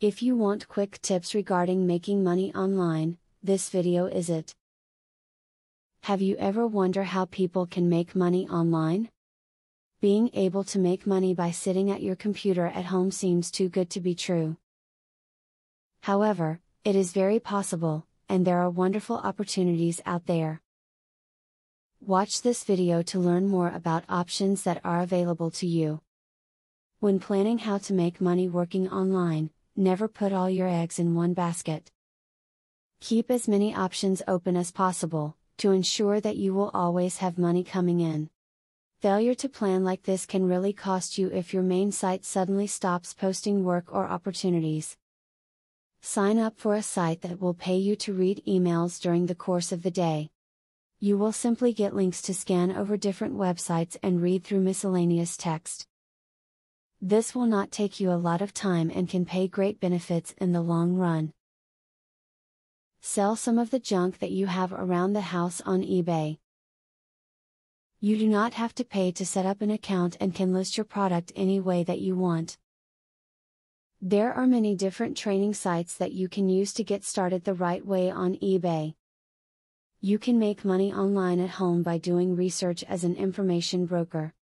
If you want quick tips regarding making money online, this video is it. Have you ever wondered how people can make money online? Being able to make money by sitting at your computer at home seems too good to be true. However, it is very possible, and there are wonderful opportunities out there. Watch this video to learn more about options that are available to you. When planning how to make money working online, never put all your eggs in one basket. Keep as many options open as possible, to ensure that you will always have money coming in. Failure to plan like this can really cost you if your main site suddenly stops posting work or opportunities. Sign up for a site that will pay you to read emails during the course of the day. You will simply get links to scan over different websites and read through miscellaneous text. This will not take you a lot of time and can pay great benefits in the long run. Sell some of the junk that you have around the house on eBay. You do not have to pay to set up an account and can list your product any way that you want. There are many different training sites that you can use to get started the right way on eBay. You can make money online at home by doing research as an information broker.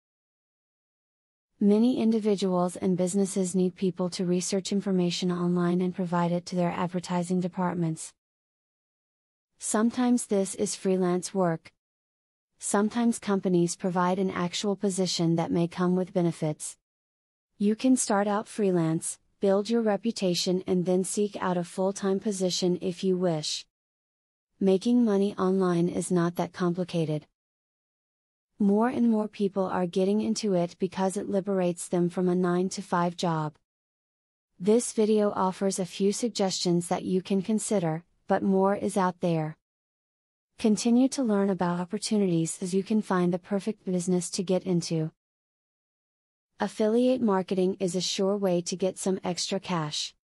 Many individuals and businesses need people to research information online and provide it to their advertising departments. Sometimes this is freelance work. Sometimes companies provide an actual position that may come with benefits. You can start out freelance, build your reputation, and then seek out a full-time position if you wish. Making money online is not that complicated. More and more people are getting into it because it liberates them from a 9-to-5 job. This video offers a few suggestions that you can consider, but more is out there. Continue to learn about opportunities as you can find the perfect business to get into. Affiliate marketing is a sure way to get some extra cash.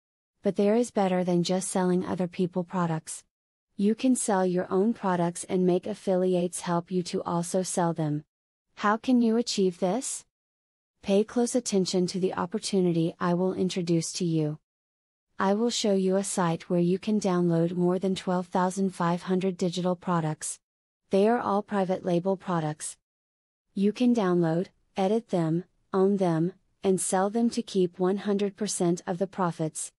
But there is better than just selling other people's products. You can sell your own products and make affiliates help you to also sell them. How can you achieve this? Pay close attention to the opportunity I will introduce to you. I will show you a site where you can download more than 12,500 digital products. They are all private label products. You can download, edit them, own them, and sell them to keep 100% of the profits.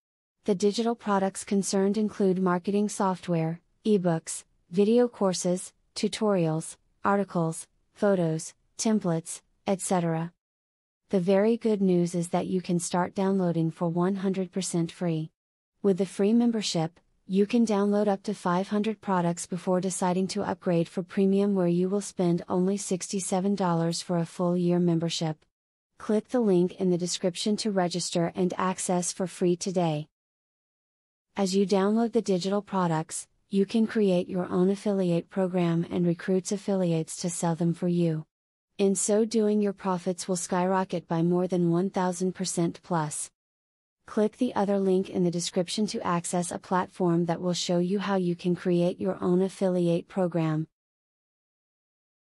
The digital products concerned include marketing software, ebooks, video courses, tutorials, articles, photos, templates, etc. The very good news is that you can start downloading for 100% free. With the free membership, you can download up to 500 products before deciding to upgrade for premium, where you will spend only $67 for a full year membership. Click the link in the description to register and access for free today. As you download the digital products, you can create your own affiliate program and recruit affiliates to sell them for you. In so doing, your profits will skyrocket by more than 1000% plus. Click the other link in the description to access a platform that will show you how you can create your own affiliate program.